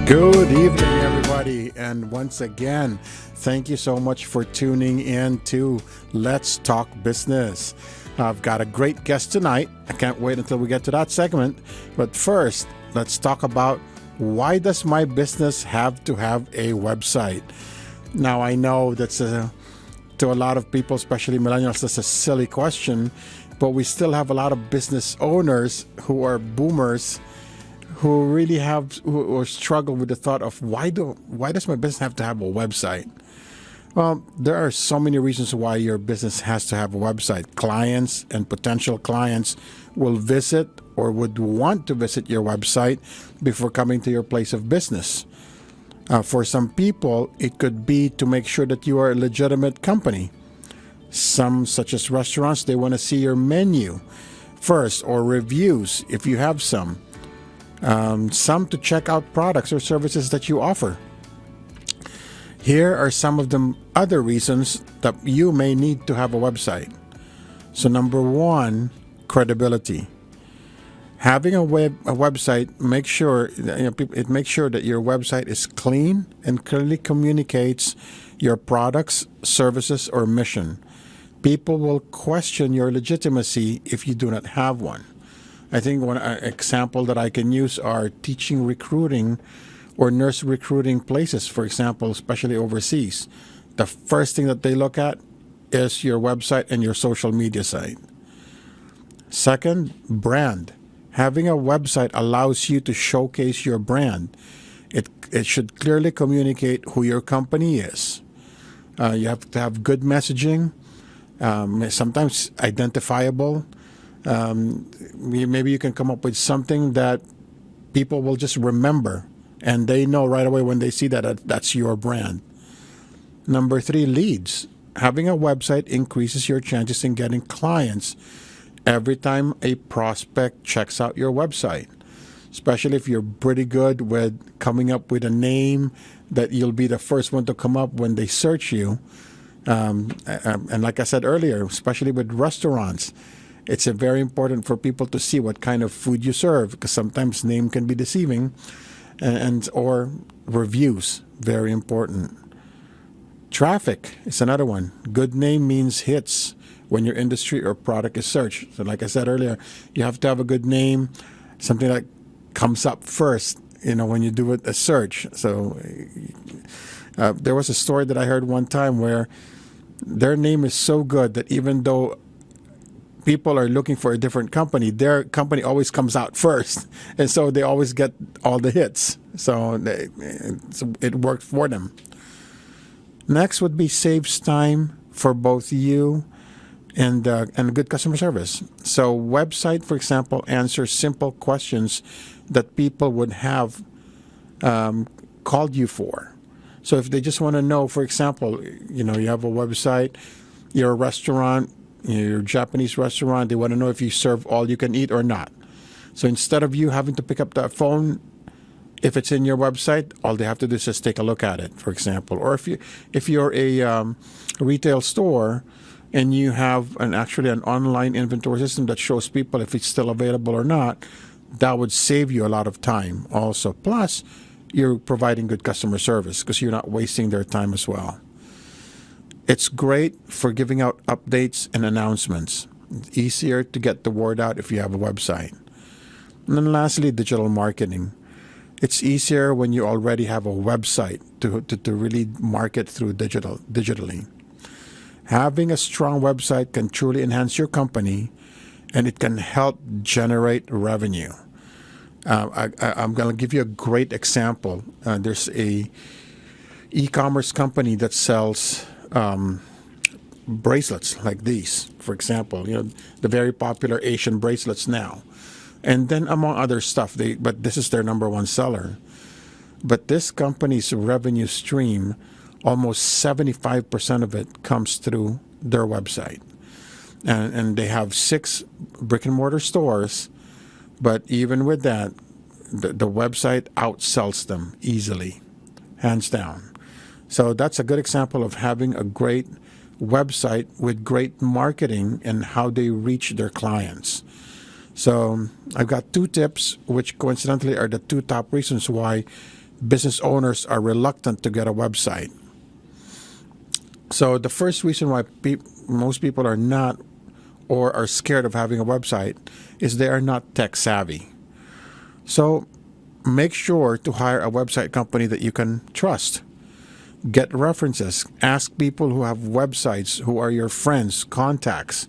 Good evening, everybody. And once again, thank you so much for tuning in to Let's Talk Business. I've got a great guest tonight. I can't wait until we get to that segment. But first, let's talk about why does my business have to have a website? Now, I know that's to a lot of people, especially millennials, that's a silly question, but we still have a lot of business owners who are boomers who really who struggle with the thought of why does my business have to have a website? Well, there are so many reasons why your business has to have a website. Clients and potential clients will visit or would want to visit your website before coming to your place of business. For some people, it could be to make sure that you are a legitimate company. Some, such as restaurants, they want to see your menu first or reviews if you have some. Some to check out products or services that you offer. Here are some of the other reasons that you may need to have a website. So number one, credibility. Having a website it makes sure that your website is clean and clearly communicates your products, services, or mission. People will question your legitimacy if you do not have one. I think one example that I can use are teaching recruiting or nurse recruiting places, for example, especially overseas. The first thing that they look at is your website and your social media site. Second, brand. Having a website allows you to showcase your brand. It should clearly communicate who your company is. You have to have good messaging, sometimes identifiable. Maybe you can come up with something that people will just remember and they know right away when they see that's your brand. Number three, leads. Having a website increases your chances in getting clients every time a prospect checks out your website, especially if you're pretty good with coming up with a name that you'll be the first one to come up when they search you. And like I said earlier, especially with restaurants, it's very important for people to see what kind of food you serve, because sometimes name can be deceiving, or reviews, very important. Traffic is another one. Good name means hits when your industry or product is searched. So like I said earlier, you have to have a good name, something that comes up first, when you do a search. So there was a story that I heard one time where their name is so good that even though people are looking for a different company, their company always comes out first. And so they always get all the hits. So it worked for them. Next would be saves time for both you and good customer service. So website, for example, answers simple questions that people would have called you for. So if they just want to know, for example, you have a website, you're a restaurant, you're a Japanese restaurant, they want to know if you serve all you can eat or not. So instead of you having to pick up that phone, if it's in your website, all they have to do is just take a look at it, for example. Or if you're a retail store and you have an online inventory system that shows people if it's still available or not, that would save you a lot of time also. Plus, you're providing good customer service because you're not wasting their time as well. It's great for giving out updates and announcements. It's easier to get the word out if you have a website. And then lastly, digital marketing. It's easier when you already have a website to really market through digitally. Having a strong website can truly enhance your company, and it can help generate revenue. I'm going to give you a great example. There's a e-commerce company that sells bracelets like these, for example, the very popular Asian bracelets now. And then among other stuff, but this is their number one seller. But this company's revenue stream, almost 75% of it comes through their website. And they have 6 brick and mortar stores, but even with that, the website outsells them easily, hands down. So that's a good example of having a great website with great marketing and how they reach their clients. So I've got 2 tips, which coincidentally are the 2 top reasons why business owners are reluctant to get a website. So the first reason why most people are not or are scared of having a website is they are not tech savvy. So make sure to hire a website company that you can trust. Get references. Ask people who have websites, who are your friends, contacts.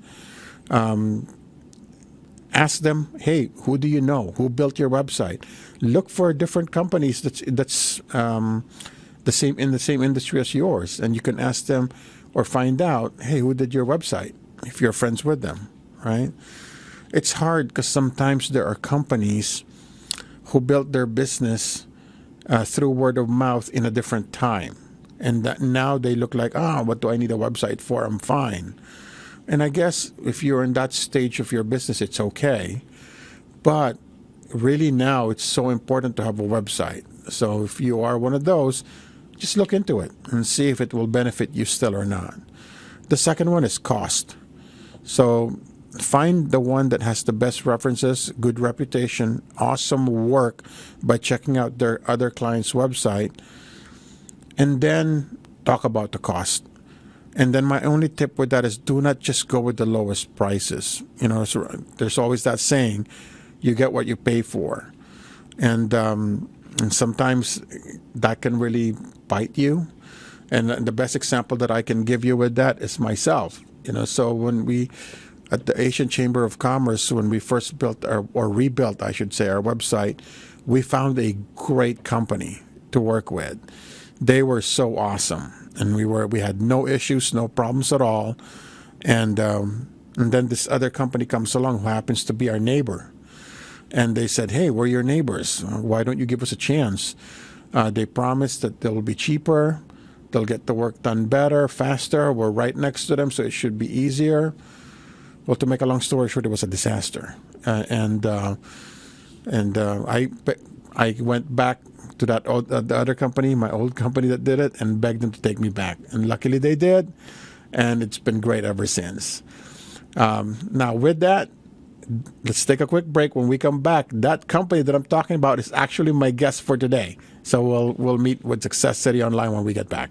Ask them, hey, who do you know? Who built your website? Look for different companies that's the same in the same industry as yours, and you can ask them or find out, hey, who did your website? If you're friends with them, right? It's hard because sometimes there are companies who built their business through word of mouth in a different time. And that now they look like, what do I need a website for? I'm fine. And I guess if you're in that stage of your business, it's okay. But really now it's so important to have a website. So if you are one of those, just look into it and see if it will benefit you still or not. The second one is cost. So find the one that has the best references, good reputation, awesome work by checking out their other client's website, and then talk about the cost. And then my only tip with that is do not just go with the lowest prices. So there's always that saying, you get what you pay for. And sometimes that can really bite you. And the best example that I can give you with that is myself. So when we, at the Asian Chamber of Commerce, when we first built or rebuilt, I should say, our website, we found a great company to work with. They were so awesome, and we had no issues, no problems at all. And then this other company comes along who happens to be our neighbor, and they said, "Hey, we're your neighbors. Why don't you give us a chance?" They promised that they'll be cheaper, they'll get the work done better, faster. We're right next to them, so it should be easier. Well, to make a long story short, it was a disaster, and I went back to the other company, my old company that did it, and begged them to take me back. And luckily they did, and it's been great ever since. Now with that, let's take a quick break. When we come back, that company that I'm talking about is actually my guest for today. So we'll meet with Success City Online when we get back.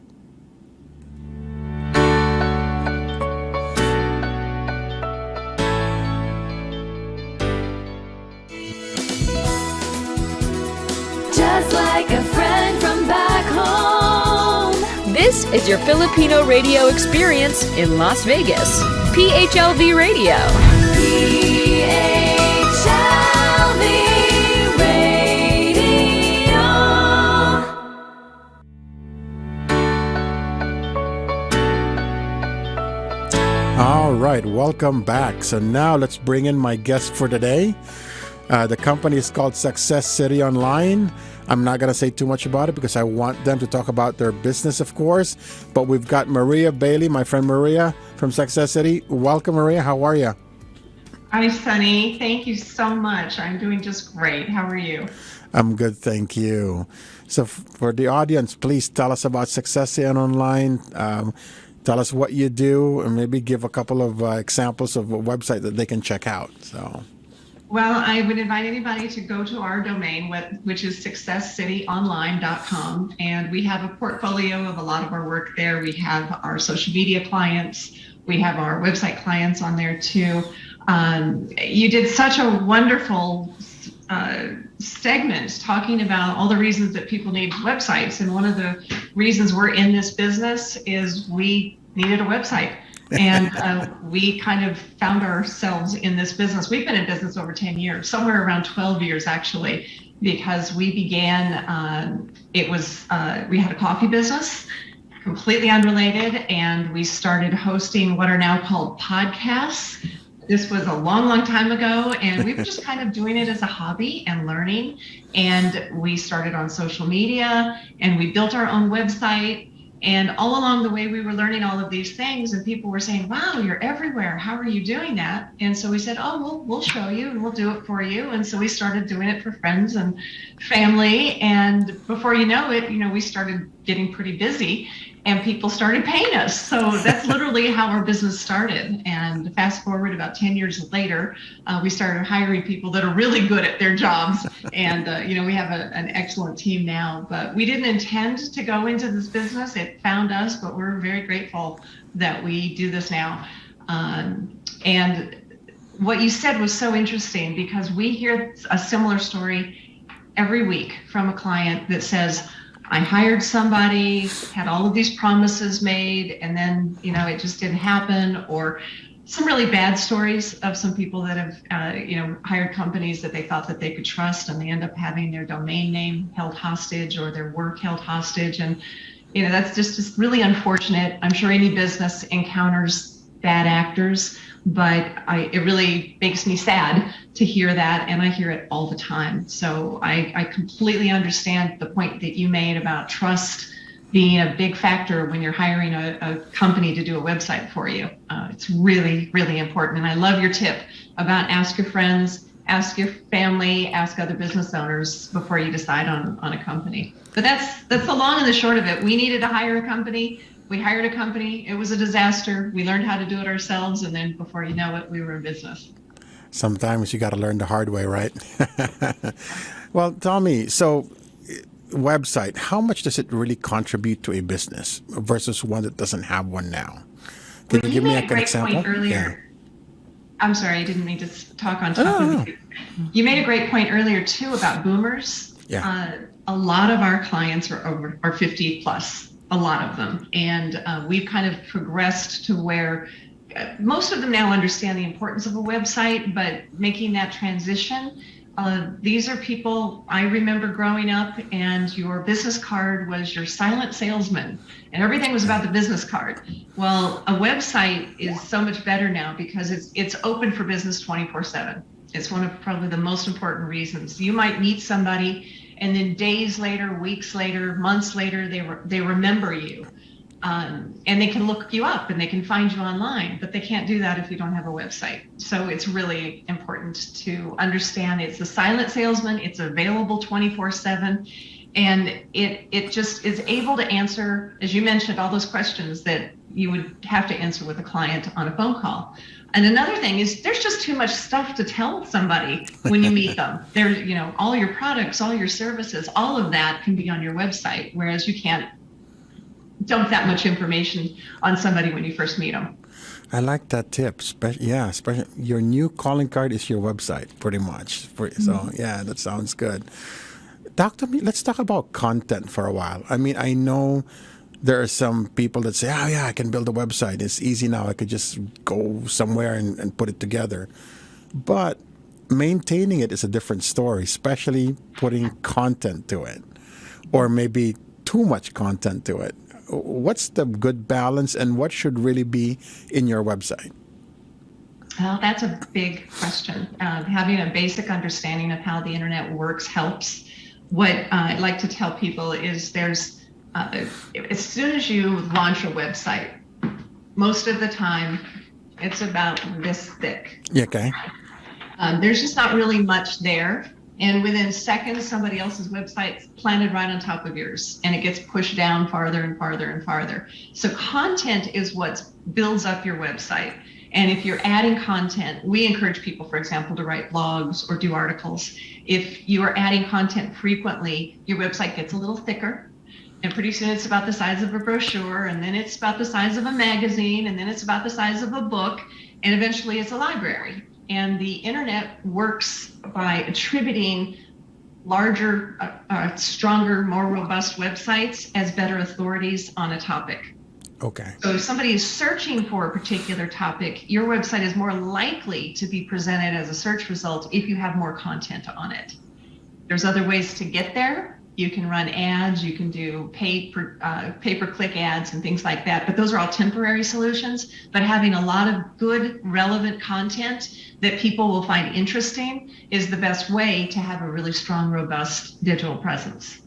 Just like a friend from back home. This is your Filipino radio experience in Las Vegas. PHLV Radio. PHLV Radio. All right, welcome back. So now let's bring in my guest for today. The company is called Success City Online. I'm not going to say too much about it because I want them to talk about their business, of course. But we've got Maria Bailey, my friend Maria from Success City. Welcome, Maria. How are you? Hi, Sonny. Thank you so much. I'm doing just great. How are you? I'm good, thank you. So for the audience, please tell us about Success City Online. Tell us what you do, and maybe give a couple of examples of a website that they can check out. Well, I would invite anybody to go to our domain, which is successcityonline.com. And we have a portfolio of a lot of our work there. We have our social media clients. We have our website clients on there too. You did such a wonderful segment talking about all the reasons that people need websites. And one of the reasons we're in this business is we needed a website. And we kind of found ourselves in this business. We've been in business over 10 years, somewhere around 12 years actually, because we began, we had a coffee business, completely unrelated, and we started hosting what are now called podcasts. This was a long, long time ago, and we were just kind of doing it as a hobby and learning. And we started on social media, and we built our own website. And all along the way, we were learning all of these things, and people were saying, wow, you're everywhere. How are you doing that? And so we said, we'll show you and we'll do it for you. And so we started doing it for friends and family. And before you know it, we started getting pretty busy, and people started paying us. So that's literally how our business started. And fast forward about 10 years later, we started hiring people that are really good at their jobs. And, we have an excellent team now. But we didn't intend to go into this business. It found us, but we're very grateful that we do this now. And what you said was so interesting, because we hear a similar story every week from a client that says, I hired somebody, had all of these promises made, and then, it just didn't happen. Or some really bad stories of some people that have, hired companies that they thought that they could trust, and they end up having their domain name held hostage or their work held hostage. And, that's just really unfortunate. I'm sure any business encounters bad actors, but it really makes me sad to hear that, and I hear it all the time. So I completely understand the point that you made about trust being a big factor when you're hiring a company to do a website for you. It's really, really important. And I love your tip about ask your friends, ask your family, ask other business owners before you decide on a company. But that's the long and the short of it. We needed to hire a company. We hired a company. It was a disaster. We learned how to do it ourselves. And then before you know it, we were in business. Sometimes you got to learn the hard way, right? Well, tell me, so website, how much does it really contribute to a business versus one that doesn't have one now? Can you give me an example? Point earlier. Yeah. I'm sorry, I didn't mean to talk on top of you. You made a great point earlier, too, about boomers. Yeah. A lot of our clients are 50 plus, a lot of them. And we've kind of progressed to where most of them now understand the importance of a website, but making that transition, these are people I remember growing up, and your business card was your silent salesman, and everything was about the business card. Well, a website is so much better now because it's open for business 24/7. It's one of probably the most important reasons. You might meet somebody, and then days later, weeks later, months later, they remember you. And they can look you up and they can find you online, but they can't do that if you don't have a website. So it's really important to understand it's a silent salesman. It's available 24/7. And it just is able to answer, as you mentioned, all those questions that you would have to answer with a client on a phone call. And another thing is there's just too much stuff to tell somebody when you meet them. There's, all your products, all your services, all of that can be on your website, whereas you can't dump that much information on somebody when you first meet them. I like that tip. Especially your new calling card is your website, pretty much. So, yeah, that sounds good. Let's talk about content for a while. I mean, I know there are some people that say, oh, yeah, I can build a website. It's easy now. I could just go somewhere and put it together. But maintaining it is a different story, especially putting content to it, or maybe too much content to it. What's the good balance, and what should really be in your website? Well, that's a big question. Having a basic understanding of how the internet works helps. What I'd like to tell people is there's, as soon as you launch a website, most of the time it's about this thick. Okay. There's just not really much there. And within seconds, somebody else's website's planted right on top of yours, and it gets pushed down farther and farther and farther. So content is what builds up your website. And if you're adding content, we encourage people, for example, to write blogs or do articles. If you are adding content frequently, your website gets a little thicker. And pretty soon it's about the size of a brochure, and then it's about the size of a magazine, and then it's about the size of a book, and eventually it's a library. And the internet works by attributing larger, stronger, more robust websites as better authorities on a topic. Okay. So if somebody is searching for a particular topic, your website is more likely to be presented as a search result if you have more content on it. There's other ways to get there. You can run ads, you can do pay-per-click ads and things like that, but those are all temporary solutions. But having a lot of good, relevant content that people will find interesting is the best way to have a really strong, robust digital presence.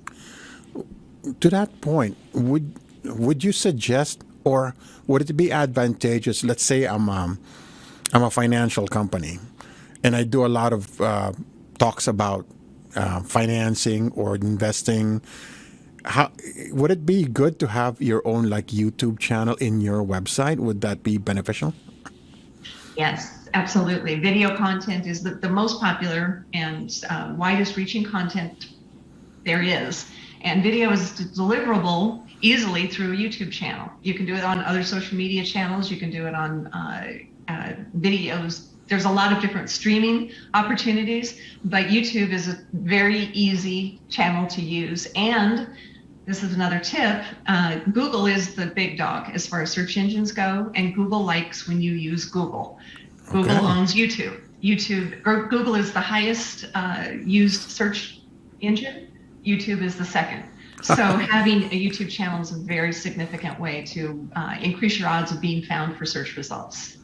To that point, would you suggest, or would it be advantageous? Let's say I'm a financial company, and I do a lot of talks about financing or investing. how would it be good to have your own like YouTube channel in your website? Would that be beneficial? Yes, absolutely. Video content is the most popular and widest reaching content there is. And video is deliverable easily through a YouTube channel. You can do it on other social media channels. You can do it on videos. There's a lot of different streaming opportunities, but YouTube is a very easy channel to use. And this is another tip. Google is the big dog as far as search engines go, and Google likes when you use Google. Google owns YouTube. Google is the highest used search engine. YouTube is the second. So having a YouTube channel is a very significant way to increase your odds of being found for search results.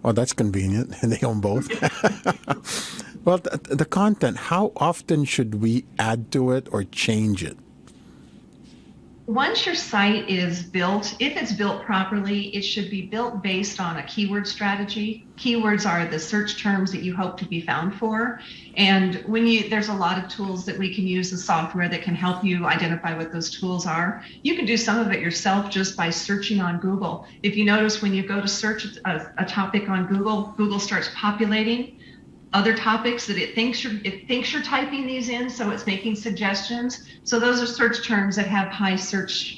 Oh, that's convenient. And they own both. Well, the content, how often should we add to it or change it? Once your site is built, if it's built properly, it should be built based on a keyword strategy. Keywords are the search terms that you hope to be found for. And there's a lot of tools that we can use, the software that can help you identify what those tools are. You can do some of it yourself just by searching on Google. If you notice when you go to search a topic on Google, Google starts populating other topics that it thinks you're typing these in, so it's making suggestions. So those are search terms that have high search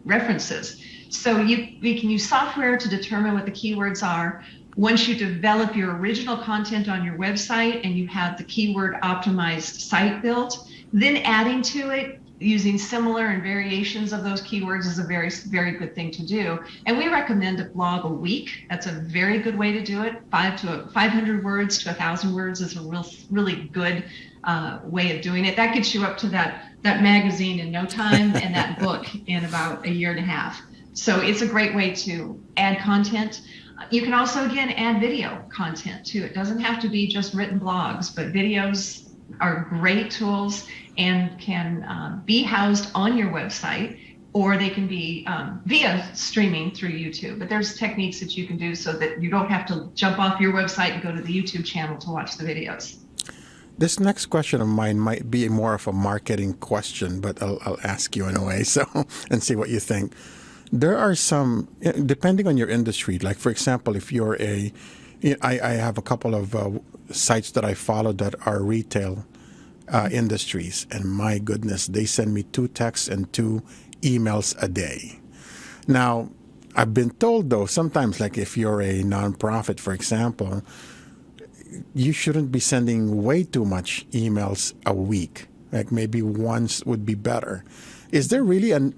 references. So we can use software to determine what the keywords are. Once you develop your original content on your website and you have the keyword optimized site built, then adding to it using similar and variations of those keywords is a very, very good thing to do. And we recommend a blog a week. That's a very good way to do it. 500 words to 1,000 words is a really good way of doing it. That gets you up to that magazine in no time and that book in about a year and a half. So it's a great way to add content. You can also, again, add video content too. It doesn't have to be just written blogs, but videos are great tools and can be housed on your website, or they can be via streaming through YouTube. But there's techniques that you can do so that you don't have to jump off your website and go to the YouTube channel to watch the videos. This next question of mine might be more of a marketing question, but I'll ask you anyway, and see what you think. There are some, depending on your industry, like for example, if you're I have a couple of sites that I follow that are retail industries, and my goodness, they send me 2 texts and 2 emails a day. Now, I've been told though, sometimes like if you're a nonprofit, for example, you shouldn't be sending way too much emails a week. Like maybe once would be better. Is there really a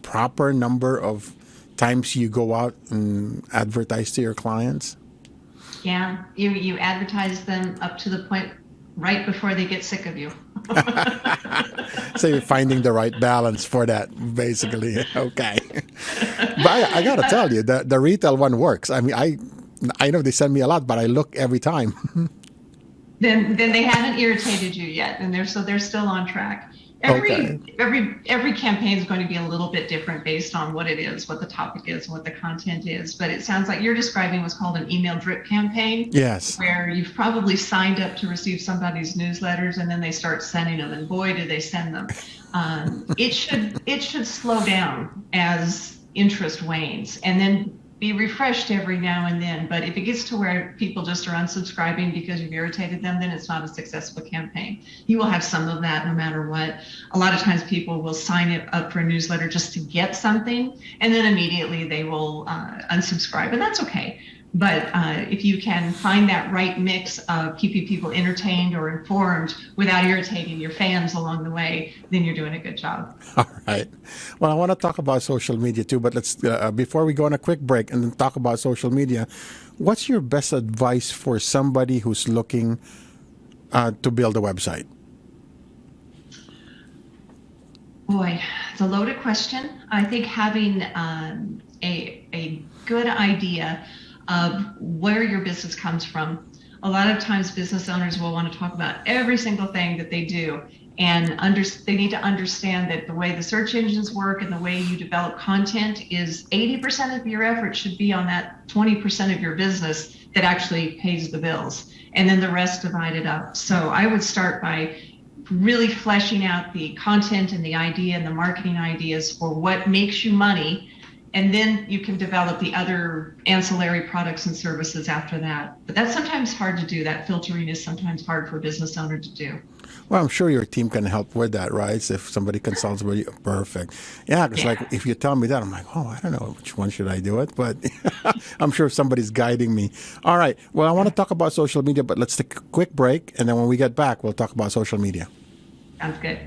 proper number of times you go out and advertise to your clients? Yeah, you advertise them up to the point right before they get sick of you. So you're finding the right balance for that, basically. Okay. But I got to tell you, the retail one works. I mean, I know they send me a lot, but I look every time. Then they haven't irritated you yet, and they're still on track. Every campaign is going to be a little bit different based on what it is, what the topic is, what the content is. But it sounds like you're describing what's called an email drip campaign. Yes. Where you've probably signed up to receive somebody's newsletters, and then they start sending them, and boy, do they send them. It should slow down as interest wanes, and then be refreshed every now and then. But if it gets to where people just are unsubscribing because you've irritated them, then it's not a successful campaign. You will have some of that no matter what. A lot of times people will sign up for a newsletter just to get something, and then immediately they will unsubscribe, and that's okay. But if you can find that right mix of keeping people entertained or informed without irritating your fans along the way, then you're doing a good job. All right. Well, I want to talk about social media too, but let's before we go on a quick break and then talk about social media, what's your best advice for somebody who's looking to build a website? Boy, it's a loaded question. I think having a good idea of where your business comes from. A lot of times business owners will want to talk about every single thing that they do, and they need to understand that the way the search engines work and the way you develop content is 80% of your effort should be on that 20% of your business that actually pays the bills, and then the rest divided up. So I would start by really fleshing out the content and the idea and the marketing ideas for what makes you money. And then you can develop the other ancillary products and services after that. But that's sometimes hard to do. That filtering is sometimes hard for a business owner to do. Well, I'm sure your team can help with that, right? So if somebody consults with you, perfect. Yeah, because like if you tell me that, I'm like, oh, I don't know which one should I do it, but I'm sure somebody's guiding me. All right. Well, I want to talk about social media, but let's take a quick break, and then when we get back, we'll talk about social media. Sounds good.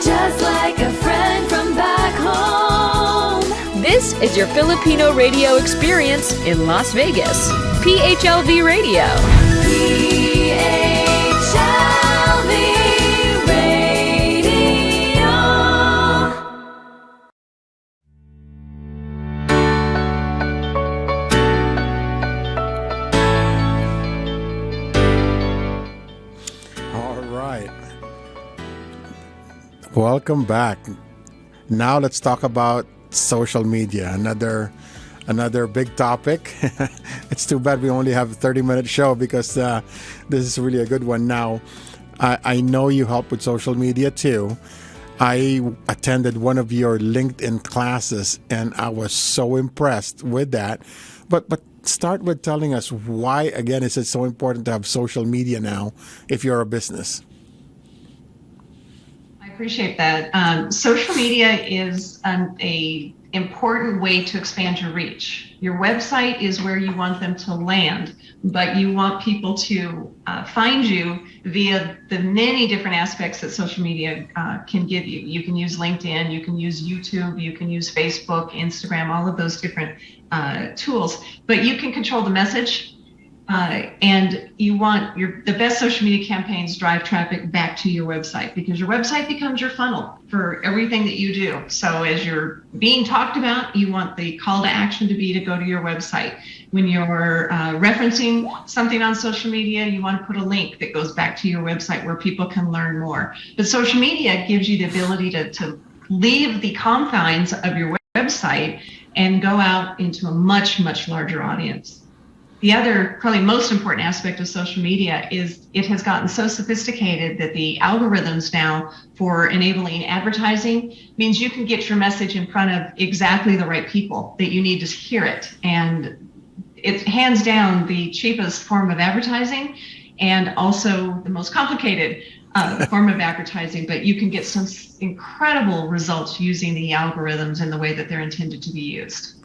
Just like a friend from back home. This is your Filipino radio experience in Las Vegas. PHLV Radio. PHLV Radio. All right. Welcome back. Now let's talk about social media. Another big topic. It's too bad we only have a 30-minute show because this is really a good one. Now, I know you help with social media too. I attended one of your LinkedIn classes and I was so impressed with that. But start with telling us why, again, is it so important to have social media now if you're a business? Appreciate that. Social media is a important way to expand your reach. Your website is where you want them to land, but you want people to find you via the many different aspects that social media can give you. You can use LinkedIn, you can use YouTube, you can use Facebook, Instagram, all of those different tools, but you can control the message. And you want the best social media campaigns drive traffic back to your website because your website becomes your funnel for everything that you do. So as you're being talked about, you want the call to action to be to go to your website. When you're referencing something on social media, you want to put a link that goes back to your website where people can learn more. But social media gives you the ability to leave the confines of your website and go out into a much, much larger audience. The other, probably most important aspect of social media is it has gotten so sophisticated that the algorithms now for enabling advertising means you can get your message in front of exactly the right people that you need to hear it. And it's hands down the cheapest form of advertising and also the most complicated form of advertising, but you can get some incredible results using the algorithms in the way that they're intended to be used.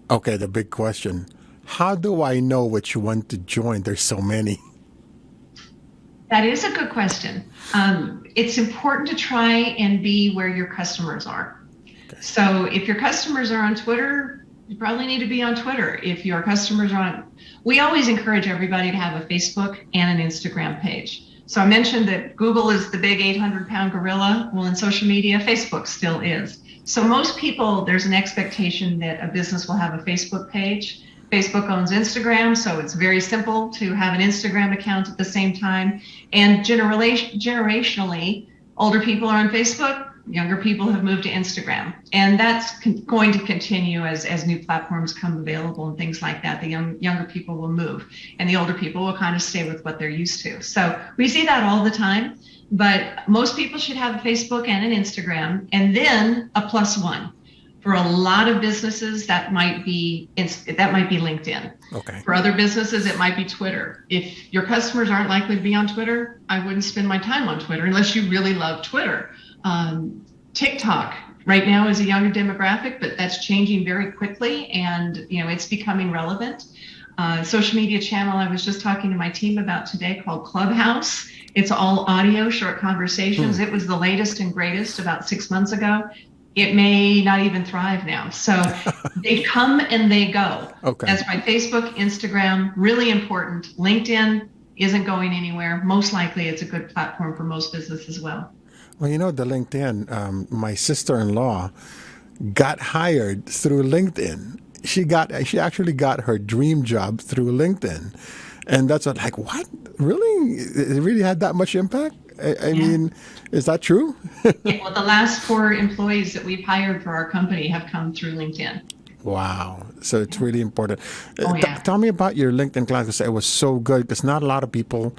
Okay, the big question. How do I know which one to join? There's so many. That is a good question. It's important to try and be where your customers are. Okay. So if your customers are on Twitter, you probably need to be on Twitter. If your customers are on, we always encourage everybody to have a Facebook and an Instagram page. So I mentioned that Google is the big 800-pound gorilla. Well, in social media, Facebook still is. So most people, there's an expectation that a business will have a Facebook page. Facebook owns Instagram, so it's very simple to have an Instagram account at the same time. And generationally, older people are on Facebook, younger people have moved to Instagram. And that's going to continue as new platforms come available and things like that. The younger people will move, and the older people will kind of stay with what they're used to. So we see that all the time, but most people should have a Facebook and an Instagram, and then a +1. For a lot of businesses, that might be LinkedIn. Okay. For other businesses, it might be Twitter. If your customers aren't likely to be on Twitter, I wouldn't spend my time on Twitter unless you really love Twitter. TikTok right now is a younger demographic, but that's changing very quickly, and it's becoming relevant. Social media channel I was just talking to my team about today called Clubhouse. It's all audio, short conversations. It was the latest and greatest about 6 months ago. It may not even thrive now. So they come and they go. Okay. That's why Facebook, Instagram, really important. LinkedIn isn't going anywhere. Most likely it's a good platform for most business as well. Well, the LinkedIn, my sister-in-law got hired through LinkedIn. She actually got her dream job through LinkedIn. And that's what, really? It really had that much impact? I mean, is that true? Yeah, well, the last 4 employees that we've hired for our company have come through LinkedIn. Wow. So it's really important. Oh, yeah. Tell me about your LinkedIn class, because it was so good, because not a lot of people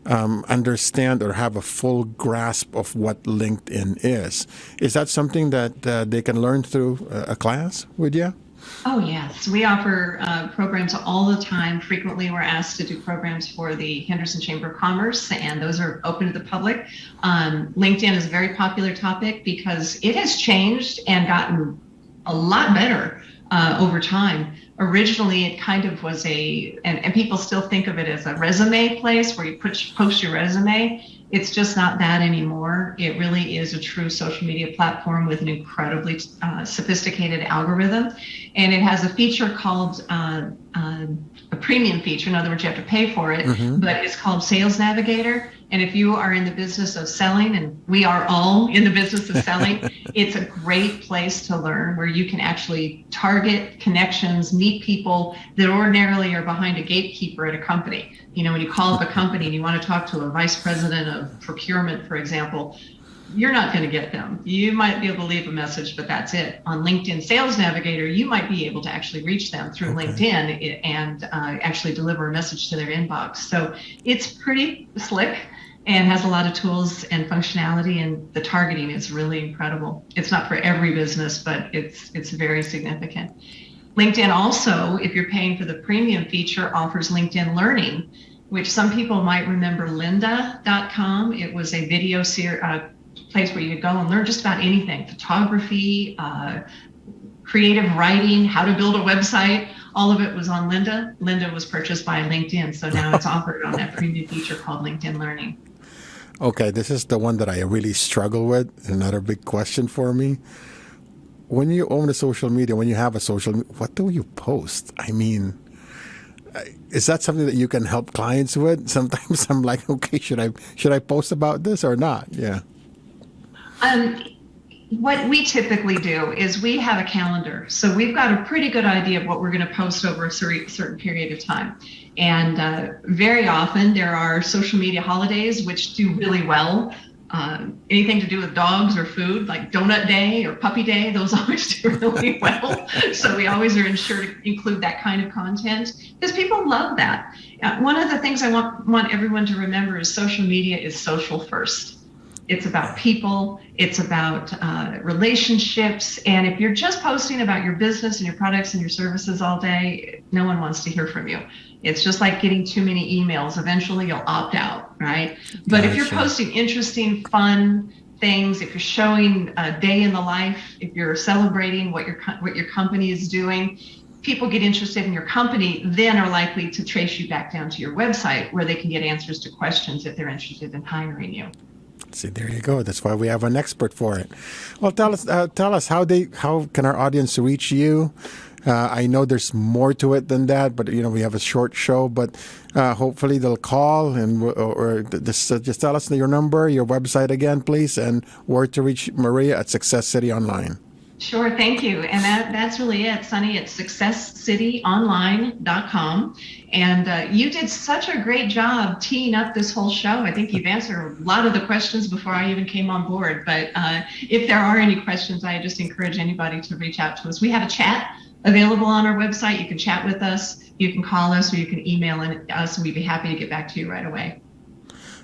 understand or have a full grasp of what LinkedIn is. Is that something that they can learn through a class with you? Oh, yes. We offer programs all the time. Frequently, we're asked to do programs for the Henderson Chamber of Commerce, and those are open to the public. LinkedIn is a very popular topic because it has changed and gotten a lot better over time. Originally, it kind of was and people still think of it as a resume place where you post your resume. It's just not that anymore. It really is a true social media platform with an incredibly sophisticated algorithm. And it has a feature called a premium feature. In other words, you have to pay for it, but it's called Sales Navigator. And if you are in the business of selling, and we are all in the business of selling, it's a great place to learn where you can actually target connections, meet people that ordinarily are behind a gatekeeper at a company. You know, when you call up a company and you want to talk to a vice president of procurement, for example, you're not going to get them. You might be able to leave a message, but that's it. On LinkedIn Sales Navigator, you might be able to actually reach them through LinkedIn and actually deliver a message to their inbox. So it's pretty slick and has a lot of tools and functionality, and the targeting is really incredible. It's not for every business, but it's very significant. LinkedIn also, if you're paying for the premium feature, offers LinkedIn Learning, which some people might remember lynda.com. It was a video place where you could go and learn just about anything: photography, creative writing, how to build a website. All of it was on Lynda. Lynda was purchased by LinkedIn, so now it's offered on that premium feature called LinkedIn Learning. Okay, this is the one that I really struggle with. Another big question for me. When you own a social media, when you have a social media, what do you post? I mean, is that something that you can help clients with? Sometimes I'm like, okay, should I post about this or not? Yeah. What we typically do is we have a calendar. So we've got a pretty good idea of what we're going to post over a certain period of time. And very often there are social media holidays which do really well. Anything to do with dogs or food, like Donut Day or Puppy Day, those always do really well. So we always are sure to include that kind of content because people love that. One of the things I want everyone to remember is social media is social first. It's about people, it's about relationships. And if you're just posting about your business and your products and your services all day, no one wants to hear from you. It's just like getting too many emails. Eventually you'll opt out, right? But if you're posting interesting, fun things, if you're showing a day in the life, if you're celebrating what your company is doing, people get interested in your company, then are likely to trace you back down to your website where they can get answers to questions if they're interested in hiring you. See, there you go. That's why we have an expert for it. Well, tell us how can our audience reach you? I know there's more to it than that, but we have a short show. But hopefully they'll call or just tell us your number, your website again, please, and where to reach Maria at Success City Online. Sure, thank you. And that's really it, Sonny. It's successcityonline.com. And you did such a great job teeing up this whole show. I think you've answered a lot of the questions before I even came on board. But if there are any questions, I just encourage anybody to reach out to us. We have a chat available on our website. You can chat with us, you can call us, or you can email us, and we'd be happy to get back to you right away.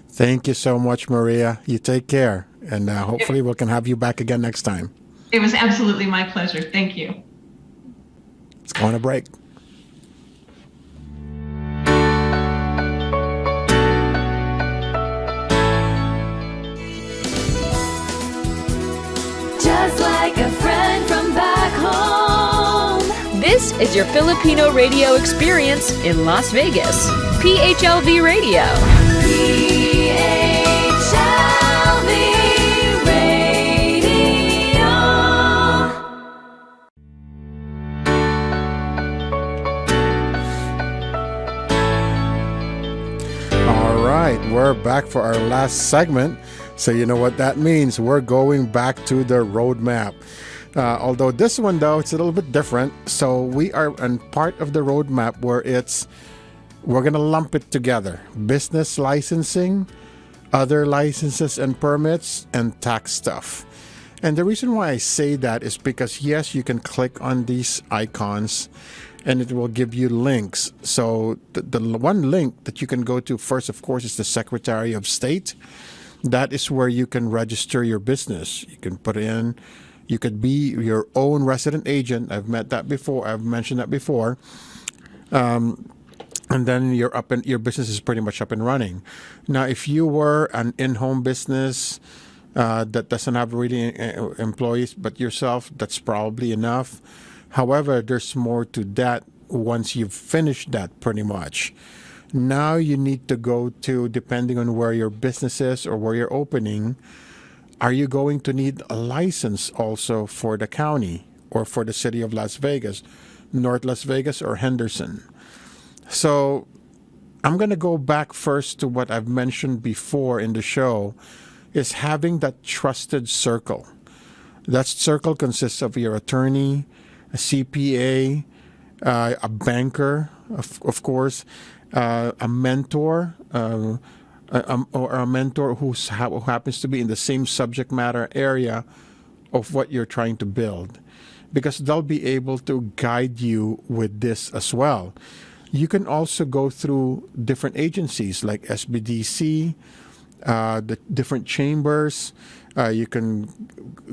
Thank you so much, Maria. You take care. And hopefully we can have you back again next time. It was absolutely my pleasure. Thank you. Let's go on a break. Just like a friend from back home. This is your Filipino radio experience in Las Vegas. PHLV Radio. PHLV Radio. All right, we're back for our last segment. So you know what that means. We're going back to the roadmap. Although this one, though, it's a little bit different. So we are on part of the roadmap where we're going to lump it together. Business licensing, other licenses and permits, and tax stuff. And the reason why I say that is because, yes, you can click on these icons and it will give you links. So the one link that you can go to first, of course, is the Secretary of State. That is where you can register your business. You can put in, you could be your own resident agent. I've mentioned that before. And then your business is pretty much up and running. Now, if you were an in-home business that doesn't have really employees but yourself, that's probably enough. However, there's more to that once you've finished that pretty much. Now you need to go to, depending on where your business is or where you're opening, are you going to need a license also for the county or for the city of Las Vegas, North Las Vegas or Henderson? So I'm going to go back first to what I've mentioned before in the show, is having that trusted circle. That circle consists of your attorney, a CPA, a banker, of course, a mentor, or a mentor who happens to be in the same subject matter area of what you're trying to build, because they'll be able to guide you with this as well. You can also go through different agencies like SBDC, the different chambers. You can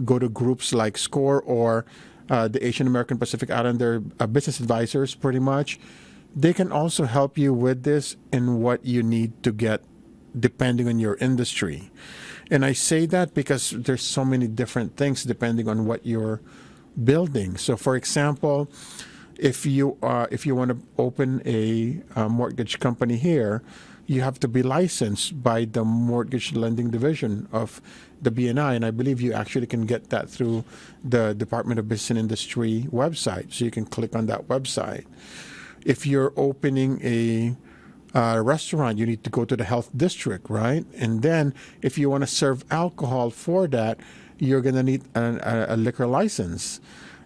go to groups like SCORE or the Asian American Pacific Islander Business Advisors, pretty much. They can also help you with this and what you need to get depending on your industry. And I say that because there's so many different things depending on what you're building. So, for example, if you want to open a mortgage company here, you have to be licensed by the Mortgage Lending Division of the BNI, and I believe you actually can get that through the Department of Business and Industry website. So you can click on that website. If you're opening a restaurant, you need to go to the health district, right? And then if you want to serve alcohol for that, you're going to need a liquor license.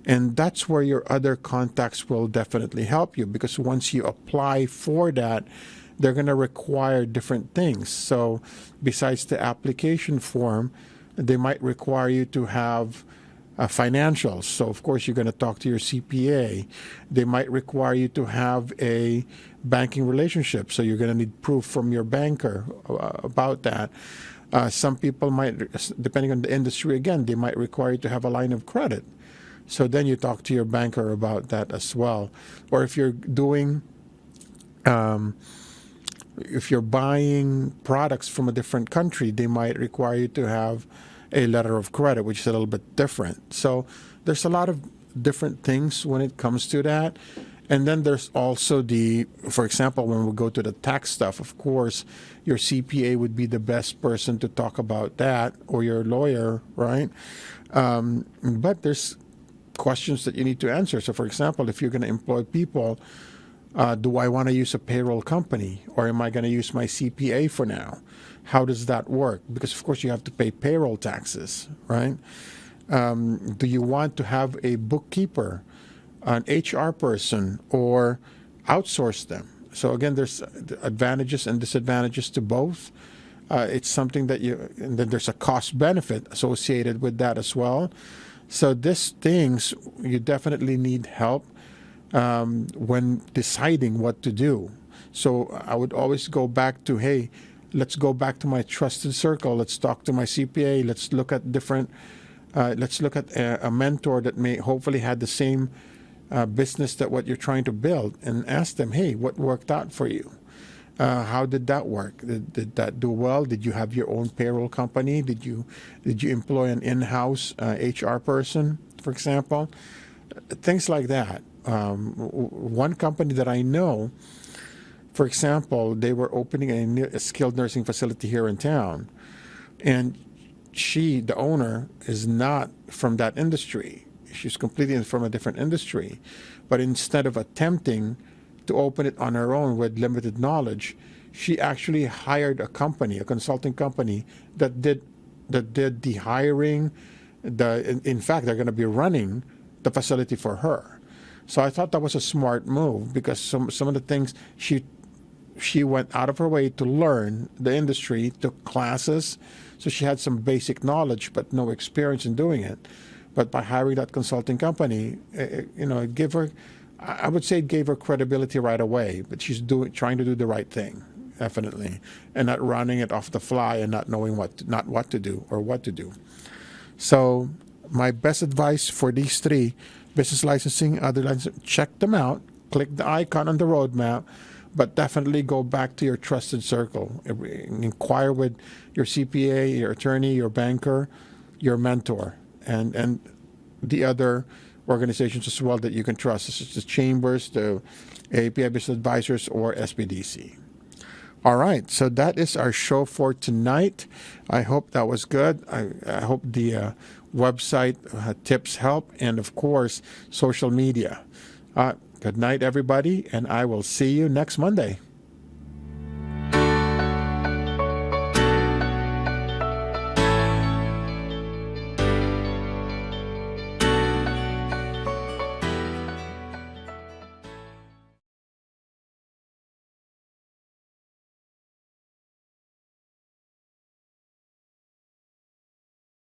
And that's where your other contacts will definitely help you, because once you apply for that, they're going to require different things. So besides the application form, they might require you to have financials. So, of course, you're going to talk to your CPA. They might require you to have a banking relationship. So you're going to need proof from your banker about that. Some people might, depending on the industry, again, they might require you to have a line of credit. So then you talk to your banker about that as well. Or if you're doing, if you're buying products from a different country, they might require you to have a letter of credit, which is a little bit different. So there's a lot of different things when it comes to that. And then there's also for example, when we go to the tax stuff, of course, your CPA would be the best person to talk about that, or your lawyer, right? But there's questions that you need to answer. So, for example, if you're going to employ people, do I want to use a payroll company, or am I going to use my CPA for now? How does that work? Because, of course, you have to pay payroll taxes, right? Do you want to have a bookkeeper, an HR person, or outsource them? So, again, there's advantages and disadvantages to both. It's something that and then there's a cost benefit associated with that as well. So these things, you definitely need help when deciding what to do. So I would always go back to, hey, let's go back to my trusted circle. Let's talk to my CPA. Let's look at a mentor that may hopefully had the same business that what you're trying to build, and ask them, hey, what worked out for you? How did that work? Did that do well? Did you have your own payroll company? Did you employ an in-house HR person, for example? Things like that. One company that I know, for example, they were opening a skilled nursing facility here in town, and she, the owner, is not from that industry. She's completely from a different industry. But instead of attempting to open it on her own with limited knowledge, she actually hired a consulting company that did the hiring. In fact, they're going to be running the facility for her. So I thought that was a smart move, because some of the things she she went out of her way to learn the industry, took classes, so she had some basic knowledge but no experience in doing it. But by hiring that consulting company, it gave her, I would say it gave her credibility right away, but she's trying to do the right thing, definitely, and not running it off the fly and not knowing what to do. So my best advice for these three, business licensing, other licensing, check them out, click the icon on the roadmap, but definitely go back to your trusted circle. Inquire with your CPA, your attorney, your banker, your mentor, and the other organizations as well that you can trust, such as the chambers, the API Business Advisors, or SBDC. All right, so that is our show for tonight. I hope that was good. I hope the website tips help, and of course, social media. Good night, everybody, and I will see you next Monday.